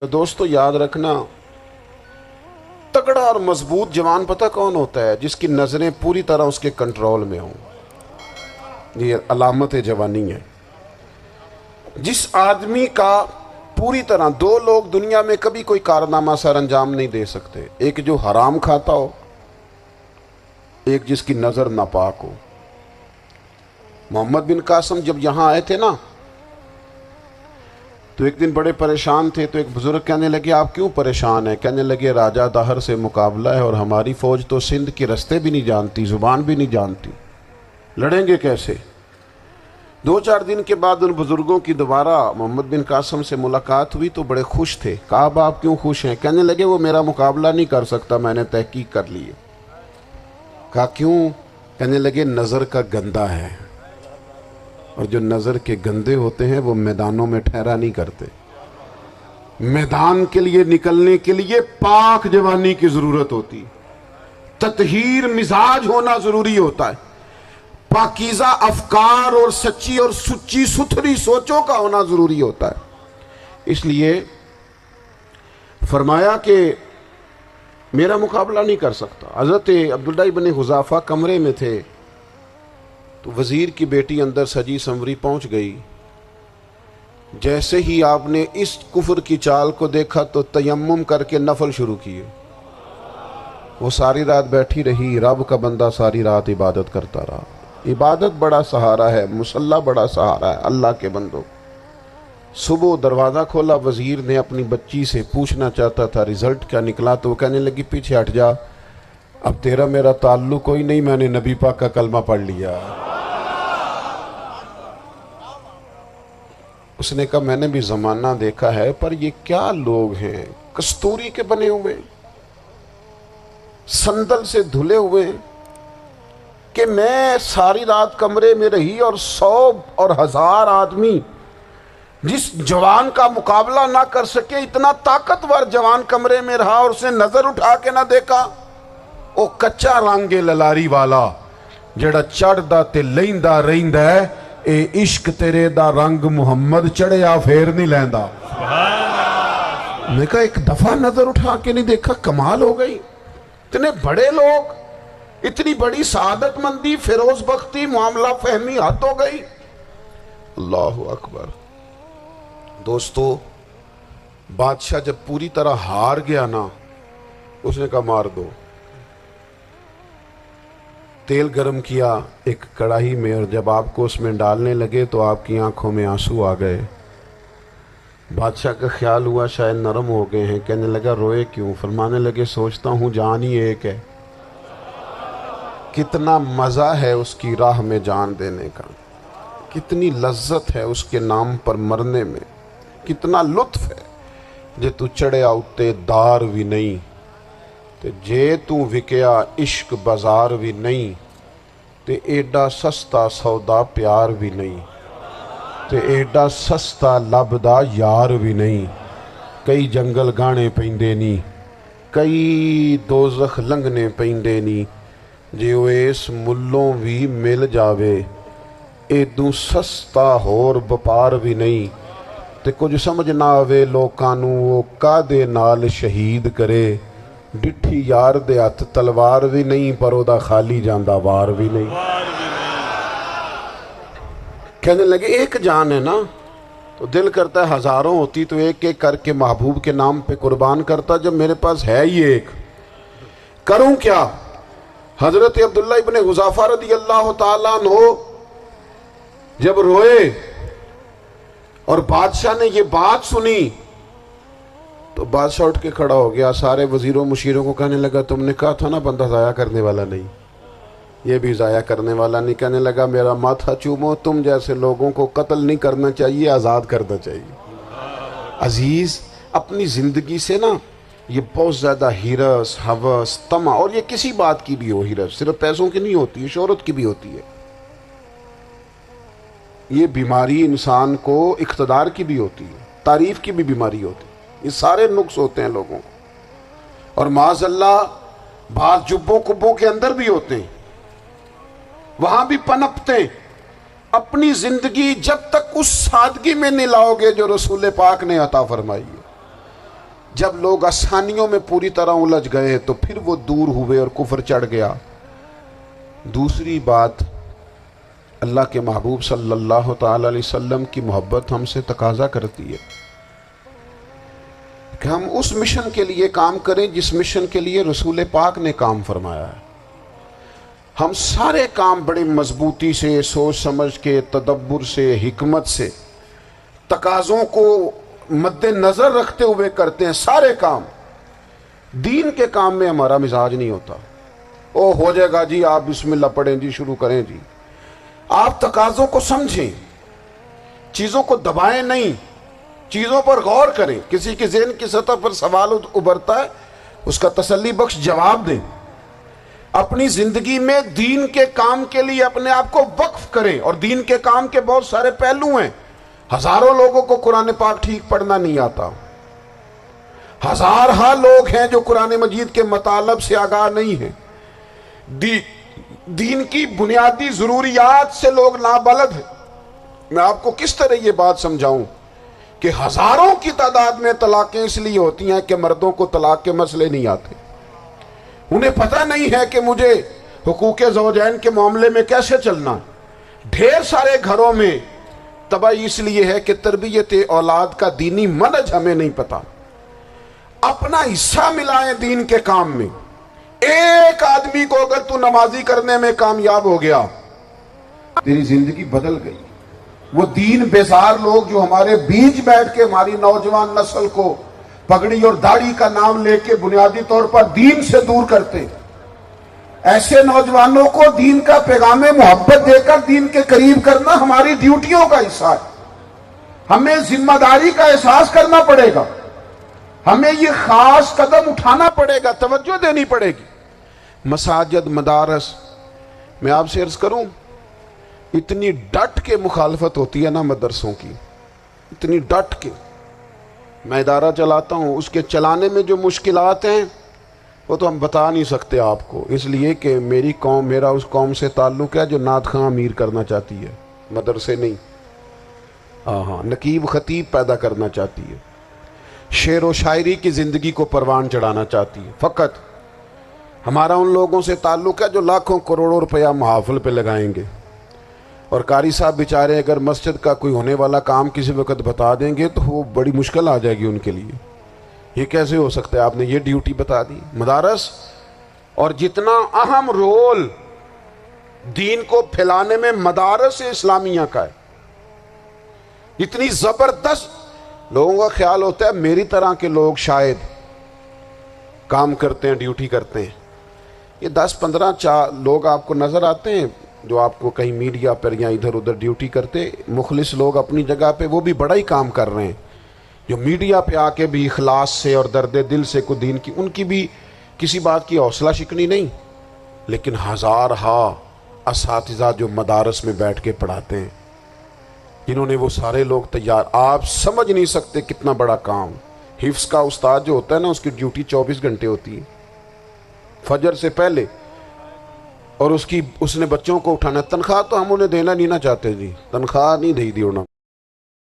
دوستو یاد رکھنا، تگڑا اور مضبوط جوان پتہ کون ہوتا ہے؟ جس کی نظریں پوری طرح اس کے کنٹرول میں ہوں۔ یہ علامت جوانی ہے۔ جس آدمی کا پوری طرح دو لوگ دنیا میں کبھی کوئی کارنامہ سر انجام نہیں دے سکتے، ایک جو حرام کھاتا ہو، ایک جس کی نظر ناپاک ہو۔ محمد بن قاسم جب یہاں آئے تھے نا تو ایک دن بڑے پریشان تھے، تو ایک بزرگ کہنے لگے آپ کیوں پریشان ہیں؟ کہنے لگے راجہ دہر سے مقابلہ ہے اور ہماری فوج تو سندھ کے رستے بھی نہیں جانتی، زبان بھی نہیں جانتی، لڑیں گے کیسے؟ دو چار دن کے بعد ان بزرگوں کی دوبارہ محمد بن قاسم سے ملاقات ہوئی تو بڑے خوش تھے۔ کہا اب آپ کیوں خوش ہیں؟ کہنے لگے وہ میرا مقابلہ نہیں کر سکتا، میں نے تحقیق کر لی ہے۔ کہا کیوں؟ کہنے لگے نظر کا گندہ ہے، اور جو نظر کے گندے ہوتے ہیں وہ میدانوں میں ٹھہرا نہیں کرتے۔ میدان کے لیے نکلنے کے لیے پاک جوانی کی ضرورت ہوتی، تطہیر مزاج ہونا ضروری ہوتا ہے، پاکیزہ افکار اور سچی اور سچی ستھری سوچوں کا ہونا ضروری ہوتا ہے۔ اس لیے فرمایا کہ میرا مقابلہ نہیں کر سکتا۔ حضرت عبداللہ بن حذافہ کمرے میں تھے تو وزیر کی بیٹی اندر سجی سنوری پہنچ گئی۔ جیسے ہی آپ نے اس کفر کی چال کو دیکھا تو تیمم کر کے نفل شروع کیے۔ وہ ساری رات بیٹھی رہی، رب کا بندہ ساری رات عبادت کرتا رہا۔ عبادت بڑا سہارا ہے، مصلی بڑا سہارا ہے اللہ کے بندوں۔ صبح دروازہ کھولا، وزیر نے اپنی بچی سے پوچھنا چاہتا تھا رزلٹ کیا نکلا، تو وہ کہنے لگی پیچھے ہٹ جا، اب تیرا میرا تعلق کوئی نہیں، میں نے نبی پاک کا کلمہ پڑھ لیا۔ اس نے کہا میں نے بھی زمانہ دیکھا ہے، پر یہ کیا لوگ ہیں، کستوری کے بنے ہوئے، سندل سے دھلے ہوئے، کہ میں ساری رات کمرے میں رہی اور 100 اور 1000 آدمی جس جوان کا مقابلہ نہ کر سکے، اتنا طاقتور جوان کمرے میں رہا اور اس نے نظر اٹھا کے نہ دیکھا۔ او کچا رنگے للاری والا جڑا چڑھدا تے لیندا رہندا ہے، اے عشق تیرے دا رنگ محمد چڑھیا پھر نہیں لیندا۔ میں کہا ایک دفعہ نظر اٹھا کے نہیں دیکھا، کمال ہو گئی۔ اتنے بڑے لوگ، اتنی بڑی سعادت مندی، فیروز بختی، معاملہ فہمی حد ہو گئی۔ اللہ اکبر۔ دوستو بادشاہ جب پوری طرح ہار گیا نا، اس نے کہا مار دو۔ تیل گرم کیا ایک کڑاہی میں، اور جب آپ کو اس میں ڈالنے لگے تو آپ کی آنکھوں میں آنسو آ گئے۔ بادشاہ کا خیال ہوا شاید نرم ہو گئے ہیں، کہنے لگا روئے کیوں؟ فرمانے لگے سوچتا ہوں جان ہی ایک ہے، کتنا مزہ ہے اس کی راہ میں جان دینے کا، کتنی لذت ہے اس کے نام پر مرنے میں، کتنا لطف ہے۔ جے تو چڑھیا اتے دار بھی نہیں تے جے تو وکیا عشق بازار بھی نہیں، تے ایڈا سستا سودا پیار بھی نہیں، تے ایڈا سستا لبدا یار بھی نہیں۔ کئی جنگل گانے پیندے نہیں، کئی دوزخ لنگنے پیندے نہیں، جے وہ اس ملوں بھی مل جاوے، ایدوں سستا ہور بپار بھی نہیں۔ تے کچھ سمجھ نہ آوے لوکانوں وہ کادے نال شہید کرے، ڈٹھی یار دے ہاتھ تلوار بھی نہیں، پر او دا خالی جاندہ وار بھی نہیں۔ کہنے لگے ایک جان ہے نا، تو دل کرتا ہے ہزاروں ہوتی تو ایک ایک کر کے محبوب کے نام پہ قربان کرتا، جب میرے پاس ہے ہی ایک، کروں کیا؟ حضرت عبداللہ ابن حذافہ رضی اللہ تعالیٰ عنہ جب روئے اور بادشاہ نے یہ بات سنی تو بادشاہ اٹھ کے کھڑا ہو گیا، سارے وزیروں مشیروں کو کہنے لگا تم نے کہا تھا نا بندہ ضائع کرنے والا نہیں، یہ بھی ضائع کرنے والا نہیں۔ کہنے لگا میرا ماتھا چومو، تم جیسے لوگوں کو قتل نہیں کرنا چاہیے، آزاد کرنا چاہیے۔ عزیز اپنی زندگی سے نا یہ بہت زیادہ ہرس، ہوس، طمع، اور یہ کسی بات کی بھی ہو، ہرس صرف پیسوں کی نہیں ہوتی ہے، شہرت کی بھی ہوتی ہے، یہ بیماری انسان کو اقتدار کی بھی ہوتی ہے، تعریف کی بھی بیماری ہوتی ہے، یہ سارے نقص ہوتے ہیں لوگوں کو، اور معاذ اللہ بعض جبوں کبوں کے اندر بھی ہوتے ہیں، وہاں بھی پنپتے ہیں۔ اپنی زندگی جب تک اس سادگی میں نہیں لاؤ گے جو رسول پاک نے عطا فرمائی ہے، جب لوگ آسانیوں میں پوری طرح الجھ گئے تو پھر وہ دور ہوئے اور کفر چڑھ گیا۔ دوسری بات، اللہ کے محبوب صلی اللہ تعالی علیہ وسلم کی محبت ہم سے تقاضا کرتی ہے کہ ہم اس مشن کے لیے کام کریں جس مشن کے لیے رسول پاک نے کام فرمایا ہے۔ ہم سارے کام بڑی مضبوطی سے، سوچ سمجھ کے، تدبر سے، حکمت سے، تقاضوں کو مد نظر رکھتے ہوئے کرتے ہیں سارے کام۔ دین کے کام میں ہمارا مزاج نہیں ہوتا، او ہو جائے گا جی، آپ بسم اللہ پڑھیں جی، شروع کریں جی۔ آپ تقاضوں کو سمجھیں، چیزوں کو دبائیں نہیں، چیزوں پر غور کریں۔ کسی کے ذہن کی سطح پر سوال ابھرتا ہے، اس کا تسلی بخش جواب دیں۔ اپنی زندگی میں دین کے کام کے لیے اپنے آپ کو وقف کریں، اور دین کے کام کے بہت سارے پہلو ہیں۔ ہزاروں لوگوں کو قرآن پاک ٹھیک پڑھنا نہیں آتا، ہزارہا لوگ ہیں جو قرآن مجید کے مطالب سے آگاہ نہیں ہیں، دین کی بنیادی ضروریات سے لوگ نابلد ہیں۔ میں آپ کو کس طرح یہ بات سمجھاؤں کہ ہزاروں کی تعداد میں طلاقیں اس لیے ہوتی ہیں کہ مردوں کو طلاق کے مسئلے نہیں آتے، انہیں پتہ نہیں ہے کہ مجھے حقوق زوجین کے معاملے میں کیسے چلنا۔ ڈھیر سارے گھروں میں تباہی اس لیے ہے کہ تربیت اولاد کا دینی منہج ہمیں نہیں پتا۔ اپنا حصہ ملائیں دین کے کام میں۔ ایک آدمی کو اگر تو نمازی کرنے میں کامیاب ہو گیا، تیری زندگی بدل گئی۔ وہ دین بیزار لوگ جو ہمارے بیچ بیٹھ کے ہماری نوجوان نسل کو پگڑی اور داڑھی کا نام لے کے بنیادی طور پر دین سے دور کرتے، ایسے نوجوانوں کو دین کا پیغام محبت دے کر دین کے قریب کرنا ہماری ڈیوٹیوں کا حصہ ہے۔ ہمیں ذمہ داری کا احساس کرنا پڑے گا، ہمیں یہ خاص قدم اٹھانا پڑے گا، توجہ دینی پڑے گی۔ مساجد، مدارس، میں آپ سے عرض کروں، اتنی ڈٹ کے مخالفت ہوتی ہے نا مدرسوں کی، اتنی ڈٹ کے۔ میں ادارہ چلاتا ہوں، اس کے چلانے میں جو مشکلات ہیں وہ تو ہم بتا نہیں سکتے آپ کو، اس لیے کہ میری قوم، میرا اس قوم سے تعلق ہے جو نعت خواں امیر کرنا چاہتی ہے، مدرسے نہیں۔ نقیب خطیب پیدا کرنا چاہتی ہے، شعر و شاعری کی زندگی کو پروان چڑھانا چاہتی ہے۔ فقط ہمارا ان لوگوں سے تعلق ہے جو لاکھوں کروڑوں روپیہ محافل پہ لگائیں گے، اور قاری صاحب بیچارے اگر مسجد کا کوئی ہونے والا کام کسی وقت بتا دیں گے تو وہ بڑی مشکل آ جائے گی ان کے لیے۔ یہ کیسے ہو سکتا ہے، آپ نے یہ ڈیوٹی بتا دی؟ مدارس، اور جتنا اہم رول دین کو پھیلانے میں مدارس اسلامیہ کا ہے، اتنی زبردست۔ لوگوں کا خیال ہوتا ہے میری طرح کے لوگ شاید کام کرتے ہیں، ڈیوٹی کرتے ہیں۔ یہ 10-15 لوگ آپ کو نظر آتے ہیں جو آپ کو کہیں میڈیا پر یا ادھر ادھر ڈیوٹی کرتے، مخلص لوگ اپنی جگہ پہ، وہ بھی بڑا ہی کام کر رہے ہیں، جو میڈیا پہ آ کے بھی اخلاص سے اور درد دل سے کو دین کی، ان کی بھی کسی بات کی حوصلہ شکنی نہیں۔ لیکن ہزارہا اساتذہ جو مدارس میں بیٹھ کے پڑھاتے ہیں، جنہوں نے وہ سارے لوگ تیار، آپ سمجھ نہیں سکتے کتنا بڑا کام۔ حفظ کا استاد جو ہوتا ہے نا، اس کی ڈیوٹی 24 گھنٹے ہوتی ہے، فجر سے پہلے، اور اس نے بچوں کو اٹھانا۔ تنخواہ تو ہم انہیں دینا نہیں نہ چاہتے جی، تنخواہ نہیں دی انہوں نے۔